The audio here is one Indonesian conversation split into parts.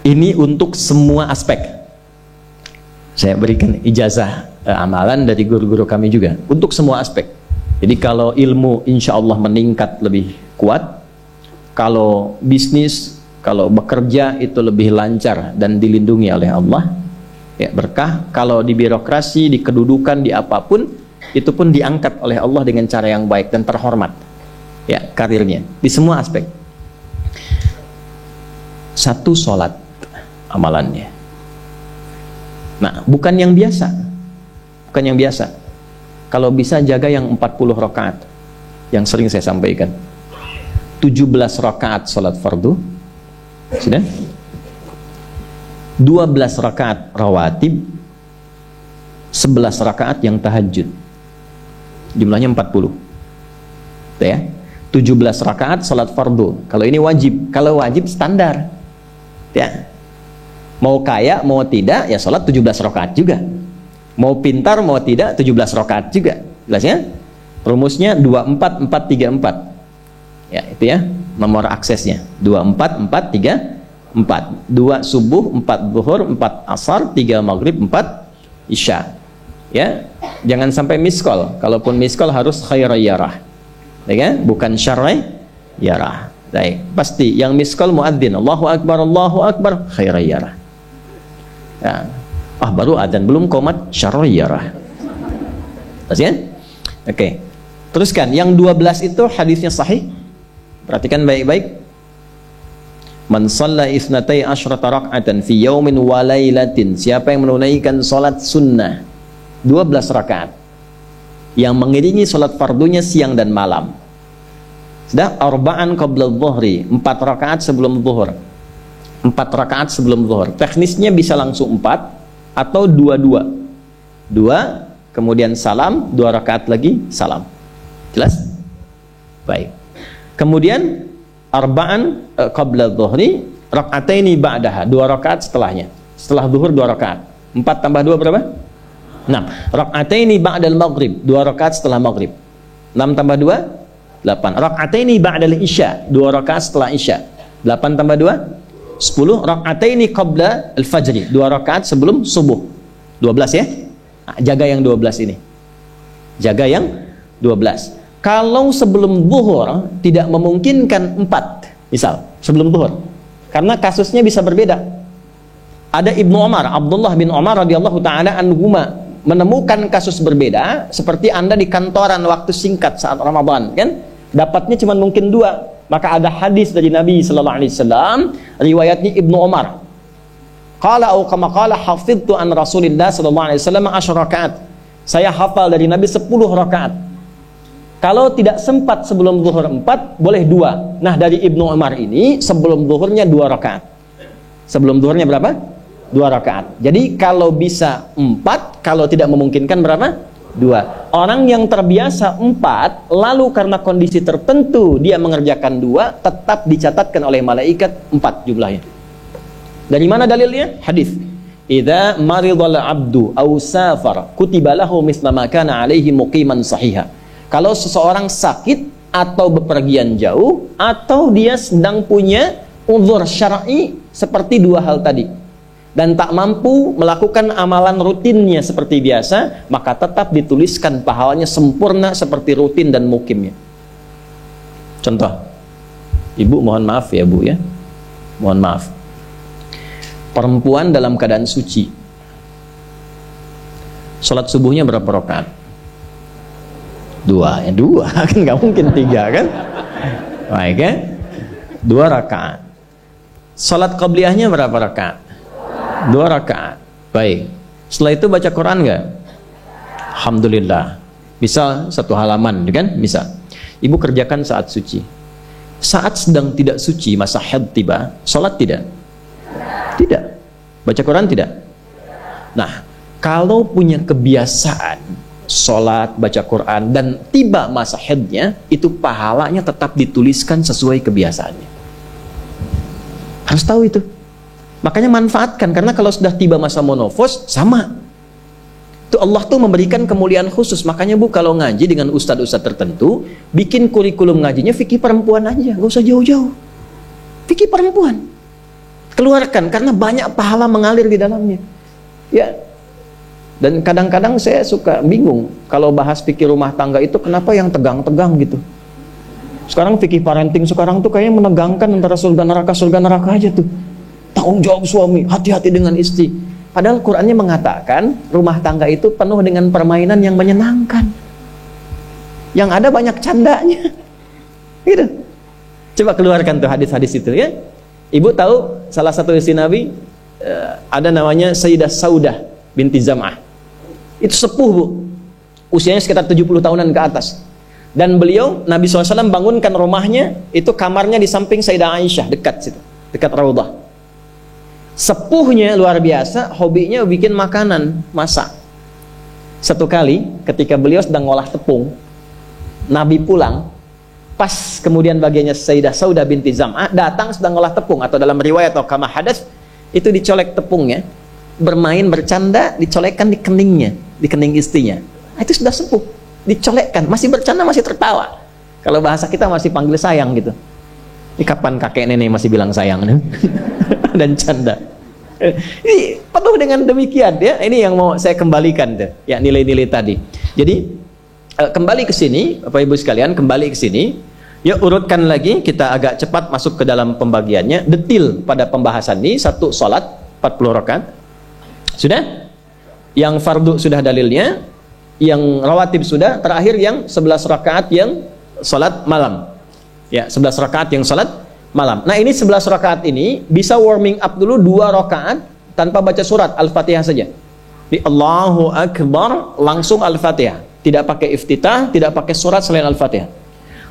Ini untuk semua aspek. Saya berikan ijazah amalan dari guru-guru kami juga untuk semua aspek. Jadi kalau ilmu insya Allah meningkat lebih kuat, kalau bisnis, kalau bekerja itu lebih lancar dan dilindungi oleh Allah, ya berkah. Kalau di birokrasi, di kedudukan, di apapun, itu pun diangkat oleh Allah dengan cara yang baik dan terhormat, ya karirnya di semua aspek. Satu sholat amalannya. Nah, bukan yang biasa. Bukan yang biasa. Kalau bisa jaga yang 40 rakaat. Yang sering saya sampaikan. 17 rakaat sholat fardu. Sudah? 12 rakaat rawatib. 11 rakaat yang tahajud. Jumlahnya 40. Ya. 17 rakaat sholat fardu. Kalau ini wajib. Kalau wajib standar. Ya. Mau kaya, mau tidak, ya sholat 17 rakaat juga. Mau pintar, mau tidak, 17 rakaat juga. Jelas ya? Rumusnya 24 4 3 4. Ya, itu ya nomor aksesnya. 24 4 3 4. 2 subuh, 4 zuhur, 4 asar, 3 maghrib, 4 isya. Ya, jangan sampai miss call. Kalaupun miss call harus khairayyarah. Ya kan? Bukan syarrayyarah. Baik, pasti yang miss call muadzin, Allahu akbar, khairayyarah. Ya. Baru adzan belum qomat syarrayyarah. Pas ya? Oke. Teruskan, yang 12 itu hadisnya sahih. Perhatikan baik-baik. Man shalla isnatai asyrata rak'atan fi yaumin wa lailatin. Siapa yang menunaikan salat sunnah 12 rakaat yang mengiringi salat fardunya siang dan malam. Sudah, arba'an qabla dhuhri, 4 rakaat sebelum zuhur. 4 rakaat sebelum zuhur. Teknisnya bisa langsung 4 atau 2-2. 2 kemudian salam, 2 rakaat lagi salam. Jelas? Baik. Kemudian arba'an qabla dhuhri, rak'ataini ba'daha, 2 rakaat setelahnya. Setelah zuhur 2 rakaat. 4 tambah 2 berapa? 6. Rak'ataini ba'dal maghrib, 2 rakaat setelah maghrib. 6 tambah 2 8. Rak'ataini ba'dal isya, 2 rakaat setelah isya. 8 tambah 2 10. Rak'ataini qabla al-fajri, 2 rakaat sebelum subuh. 12 ya. Nah, jaga yang 12 ini. Jaga yang 12. Kalau sebelum zuhur tidak memungkinkan 4, misal sebelum zuhur, karena kasusnya bisa berbeda. Ada Ibnu Umar, Abdullah bin Umar radhiyallahu taala anhuma, menemukan kasus berbeda, seperti Anda di kantoran waktu singkat saat Ramadan, kan? Dapatnya cuma mungkin 2. Maka ada hadis dari Nabi sallallahu alaihi wasallam, riwayatnya Ibnu Umar. Qala au kama qala hafidtu an Rasulillah sallallahu alaihi wasallam 10 rakaat. Saya hafal dari Nabi 10 rakaat. Kalau tidak sempat sebelum zuhur 4, boleh 2. Nah, dari Ibnu Umar ini sebelum zuhurnya 2 rakaat. Sebelum zuhurnya berapa? 2 rakaat. Jadi kalau bisa 4, kalau tidak memungkinkan berapa? 2. Orang yang terbiasa 4, lalu karena kondisi tertentu dia mengerjakan 2, tetap dicatatkan oleh malaikat 4 jumlahnya. Dari mana dalilnya? Hadis. Idza maridal abdu aw safar kutiba lahu mithla ma kana alaihi muqiman sahiha. Kalau seseorang sakit atau bepergian jauh, atau dia sedang punya uzur syar'i seperti 2 hal tadi, dan tak mampu melakukan amalan rutinnya seperti biasa, maka tetap dituliskan pahalanya sempurna seperti rutin dan mukimnya. Contoh, ibu mohon maaf ya bu ya, mohon maaf, perempuan dalam keadaan suci, sholat subuhnya berapa rakaat? 2 ya, 2 kan nggak mungkin 3 kan? Baik ya, 2 rakaat. Sholat qabliyahnya berapa rakaat? 2 rakaat. Baik. Setelah itu baca Quran nggak? Alhamdulillah. Bisa 1 halaman, kan? Bisa. Ibu kerjakan saat suci. Saat sedang tidak suci, masa haid tiba, sholat tidak? Tidak. Baca Quran tidak? Nah, kalau punya kebiasaan sholat, baca Quran, dan tiba masa haidnya, itu pahalanya tetap dituliskan sesuai kebiasaannya. Harus tahu itu. Makanya manfaatkan, karena kalau sudah tiba masa monofos, sama. Itu Allah tuh memberikan kemuliaan khusus. Makanya bu, kalau ngaji dengan ustadz-ustadz tertentu, bikin kurikulum ngajinya fikih perempuan aja, gak usah jauh-jauh. Fikih perempuan. Keluarkan, karena banyak pahala mengalir di dalamnya. Ya. Dan kadang-kadang saya suka bingung kalau bahas fikih rumah tangga itu kenapa yang tegang-tegang gitu. Sekarang fikih parenting sekarang tuh kayaknya menegangkan antara surga neraka aja tuh. Tanggung jawab suami, hati-hati dengan istri. Padahal Qur'annya mengatakan rumah tangga itu penuh dengan permainan yang menyenangkan. Yang ada banyak candanya. Gitu. Coba keluarkan tuh hadis-hadis itu ya. Ibu tahu salah satu istri Nabi ada namanya Sayyidah Saudah binti Zam'ah. Itu sepuh, Bu. Usianya sekitar 70 tahunan ke atas. Dan beliau, Nabi SAW bangunkan rumahnya, itu kamarnya di samping Sayyidah Aisyah, dekat situ, dekat Raudhah. Sepuhnya luar biasa, hobinya bikin makanan, masak. Satu kali, ketika beliau sedang ngolah tepung, Nabi pulang, pas kemudian bagiannya Sayyidah Saudah binti Zam'ah datang sedang ngolah tepung, atau dalam riwayat atau kama hadas, itu dicolek tepungnya, bermain, bercanda, dicolekkan di keningnya, di kening istrinya. Itu sudah sepuh. Dicolekkan, masih bercanda, masih tertawa. Kalau bahasa kita masih panggil sayang gitu. Ini kapan kakek nenek masih bilang sayang dan canda. Ini penuh dengan demikian ya. Ini yang mau saya kembalikan tuh, ya, nilai-nilai tadi. Jadi kembali ke sini, Bapak Ibu sekalian, kembali ke sini. Ya, urutkan lagi, kita agak cepat masuk ke dalam pembagiannya. Detil pada pembahasan ini, satu salat 40 rakaat. Sudah? Yang fardu sudah dalilnya. Yang rawatib sudah, terakhir yang 11 rakaat yang salat malam. Ya, 11 rakaat yang salat malam. Nah, ini 11 rakaat ini bisa warming up dulu 2 rakaat tanpa baca surat Al-Fatihah saja. Di Allahu Akbar langsung Al-Fatihah. Tidak pakai iftitah, tidak pakai surat selain Al-Fatihah.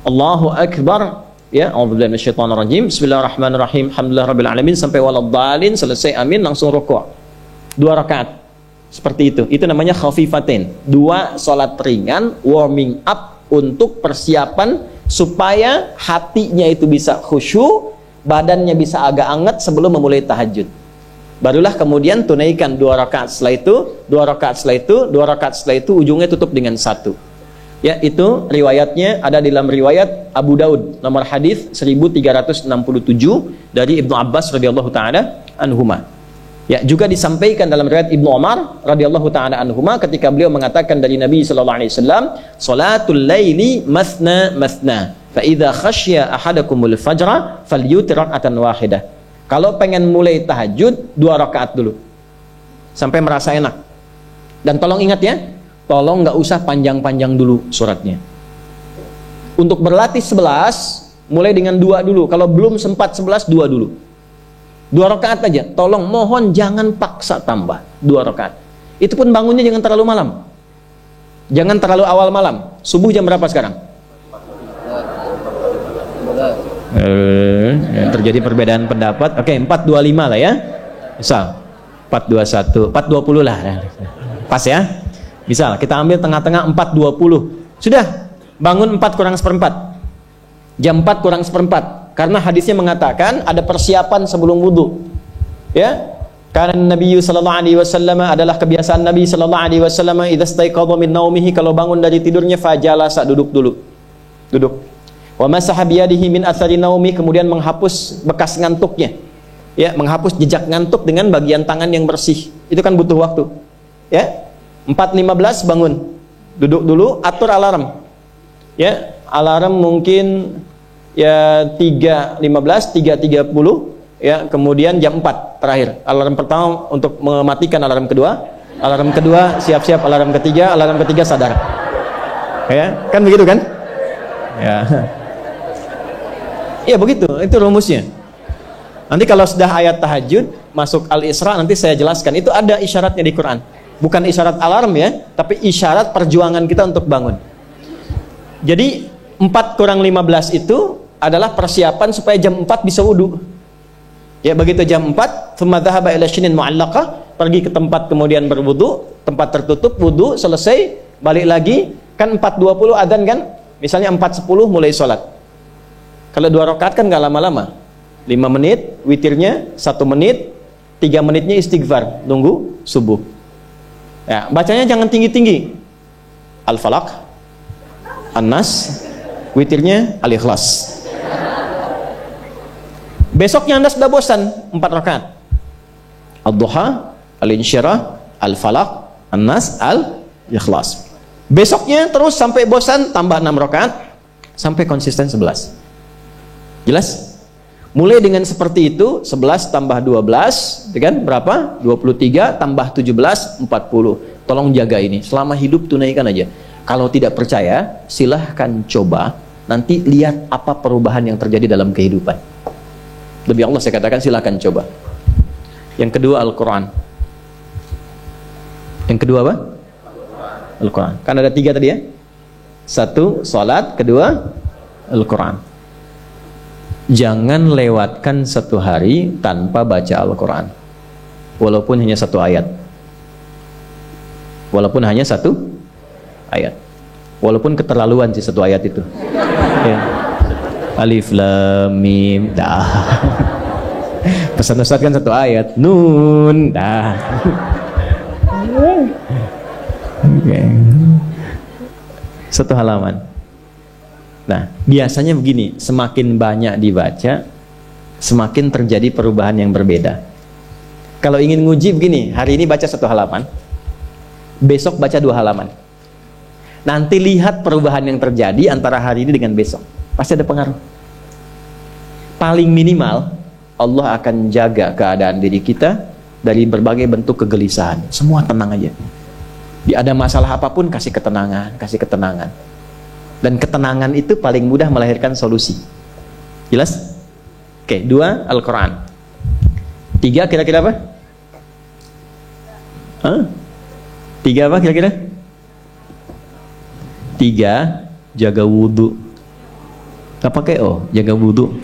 Allahu Akbar, ya, a'udzubillahi minasyaitonirrajim. Bismillahirrahmanirrahim. Alhamdulillahirabbil alamin sampai waladhdallin, selesai amin langsung rukuk. 2 rakaat. Seperti itu namanya khafifatain, 2 salat ringan, warming up untuk persiapan supaya hatinya itu bisa khusyuk, badannya bisa agak hangat sebelum memulai tahajud. Barulah kemudian tunaikan 2 rakaat setelah itu, 2 rakaat setelah itu, 2 rakaat setelah itu, ujungnya tutup dengan 1. Ya, itu riwayatnya ada di dalam riwayat Abu Daud nomor hadis 1367 dari Ibnu Abbas radhiyallahu taala anhuma. Ya, juga disampaikan dalam riwayat Ibnu Umar radhiyallahu taala anhuma ketika beliau mengatakan dari Nabi sallallahu alaihi wasallam, "Shalatul laili masna masna, fa idza khasya ahadakumul fajra falyutir rak'atan wahidah." Kalau pengen mulai tahajud 2 rakaat dulu. Sampai merasa enak. Dan tolong ingat ya, tolong nggak usah panjang-panjang dulu suratnya. Untuk berlatih 11, mulai dengan 2 dulu. Kalau belum sempat 11, 2 dulu. 2 rakaat aja, tolong mohon jangan paksa tambah 2 rakaat. Itu pun bangunnya jangan terlalu malam. Jangan terlalu awal malam. Subuh jam berapa sekarang? Terjadi perbedaan pendapat. Oke, 4.25 lah ya. Misal 4.21, 4.20 lah. Pas ya. Misal kita ambil tengah-tengah 4.20. Sudah, bangun 4 kurang seperempat. Jam 4 kurang seperempat. Karena hadisnya mengatakan ada persiapan sebelum wudu. Ya. Karena Nabi sallallahu alaihi wasallam adalah kebiasaan Nabi sallallahu alaihi wasallam idza staiqadha min naumihi, kalau bangun dari tidurnya fajalasa, duduk dulu. Duduk. Wa masaha biyadihi min athari naumi, kemudian menghapus bekas ngantuknya. Ya, menghapus jejak ngantuk dengan bagian tangan yang bersih. Itu kan butuh waktu. Ya. 4.15 bangun. Duduk dulu, atur alarm. Ya, alarm mungkin ya 3.15, 3.30, ya, kemudian jam 4 terakhir. Alarm pertama untuk mematikan alarm kedua. Alarm kedua siap-siap, alarm ketiga sadar. Ya, kan begitu kan? Ya. Ya begitu, itu rumusnya. Nanti kalau sudah ayat tahajud masuk Al-Isra nanti saya jelaskan. Itu ada isyaratnya di Quran. Bukan isyarat alarm ya, tapi isyarat perjuangan kita untuk bangun. Jadi 4 kurang 15 itu adalah persiapan supaya jam 4 bisa wudu. Ya, begitu jam 4, thumma dhahaba ila shinin mu'allaqah, pergi ke tempat kemudian berwudu, tempat tertutup, wudu, selesai, balik lagi, kan 4.20 adzan kan? Misalnya 4.10 mulai sholat. Kalau 2 rakaat kan nggak lama-lama. 5 menit, witirnya 1 menit, 3 menitnya istighfar, nunggu subuh. Ya, bacanya jangan tinggi-tinggi. Al-Falaq, An-Nas, witirnya Al-Ikhlas. Besoknya Anda sudah bosan 4 rakaat. Ad-duha, al-insyirah, al-falaq, an-nas, al-ikhlas. Besoknya terus sampai bosan tambah 6 rakaat sampai konsisten 11. Jelas? Mulai dengan seperti itu, 11 tambah 12, kan berapa? 23 tambah 17, 40. Tolong jaga ini, selama hidup tunaikan aja. Kalau tidak percaya, silahkan coba, nanti lihat apa perubahan yang terjadi dalam kehidupan. Demi Allah saya katakan silahkan coba. Yang kedua Al-Quran. Yang kedua apa? Al-Quran. Kan ada 3 tadi ya? 1, salat, kedua Al-Quran. Jangan lewatkan 1 hari tanpa baca Al-Quran, walaupun hanya 1 ayat, walaupun hanya 1 ayat, walaupun keterlaluan sih 1 ayat itu ya. Alif Lam Mim dah. Pesan Ustaz kan 1 ayat, Nun dah. Okay. 1 halaman. Nah, biasanya begini, semakin banyak dibaca, semakin terjadi perubahan yang berbeda. Kalau ingin nguji begini, hari ini baca 1 halaman, besok baca 2 halaman. Nanti lihat perubahan yang terjadi antara hari ini dengan besok. Pasti ada pengaruh. Paling minimal, Allah akan jaga keadaan diri kita dari berbagai bentuk kegelisahan. Semua tenang aja. Ada masalah apapun, kasih ketenangan, kasih ketenangan. Dan ketenangan itu paling mudah melahirkan solusi. Jelas? Oke, 2 Al-Quran. 3 kira-kira apa? 3 apa kira-kira? 3 jaga wudhu. Gak pakai jaga wudhu.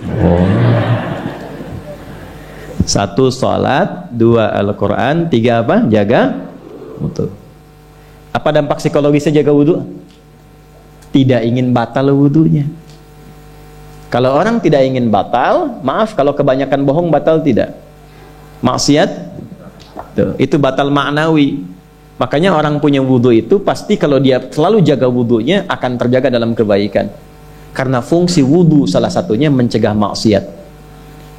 1 sholat, 2 Al-Quran, 3 apa? Jaga wudhu. Apa dampak psikologisnya jaga wudhu? Tidak ingin batal wudhunya. Kalau orang tidak ingin batal, maaf kalau kebanyakan bohong batal tidak? Maksiat? Tuh, itu batal maknawi. Makanya orang punya wudhu itu pasti kalau dia selalu jaga wudhunya akan terjaga dalam kebaikan. Karena fungsi wudhu salah satunya mencegah maksiat.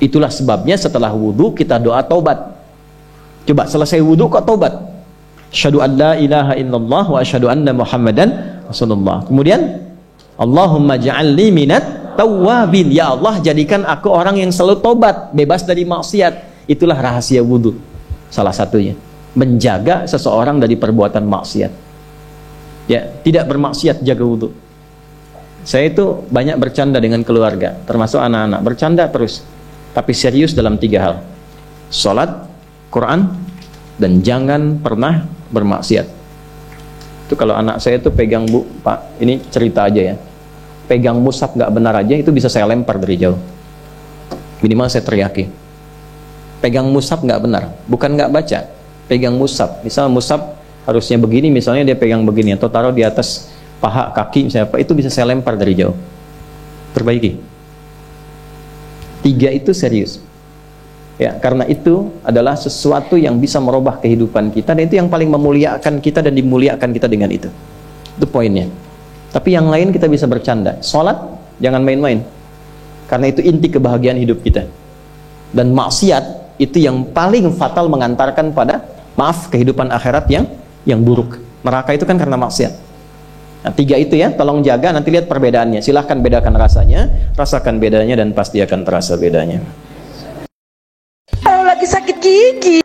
Itulah sebabnya setelah wudhu kita doa taubat. Coba selesai wudhu kok taubat. Asyhadu an la ilaha illallah wa asyhadu anna Muhammadan Rasulullah. Kemudian Allahumma ja'alni minat tawwabin. Ya Allah, jadikan aku orang yang selalu tobat, bebas dari maksiat. Itulah rahasia wudhu. Salah satunya menjaga seseorang dari perbuatan maksiat. Ya, tidak bermaksiat, jaga wudhu. Saya itu banyak bercanda dengan keluarga, termasuk anak-anak. Bercanda terus, tapi serius dalam 3 hal. Salat, Quran, dan jangan pernah bermaksiat. Itu kalau anak saya itu pegang, Bu, Pak, ini cerita aja ya, pegang mushaf nggak benar aja, itu bisa saya lempar dari jauh. Minimal saya teriaki. Pegang mushaf nggak benar, bukan nggak baca, pegang mushaf. Misal mushaf harusnya begini, misalnya dia pegang begini, atau taruh di atas paha, kaki, misalnya, itu bisa saya lempar dari jauh. Perbaiki. 3 itu serius. Ya, karena itu adalah sesuatu yang bisa merubah kehidupan kita, dan itu yang paling memuliakan kita dan dimuliakan kita dengan itu. Itu poinnya. Tapi yang lain kita bisa bercanda. Sholat jangan main-main, karena itu inti kebahagiaan hidup kita. Dan maksiat itu yang paling fatal mengantarkan pada, maaf, kehidupan akhirat yang buruk. Neraka itu kan karena maksiat. Nah, 3 itu ya, tolong jaga, nanti lihat perbedaannya. Silahkan bedakan rasanya, rasakan bedanya, dan pasti akan terasa bedanya. Kalau lagi sakit gigi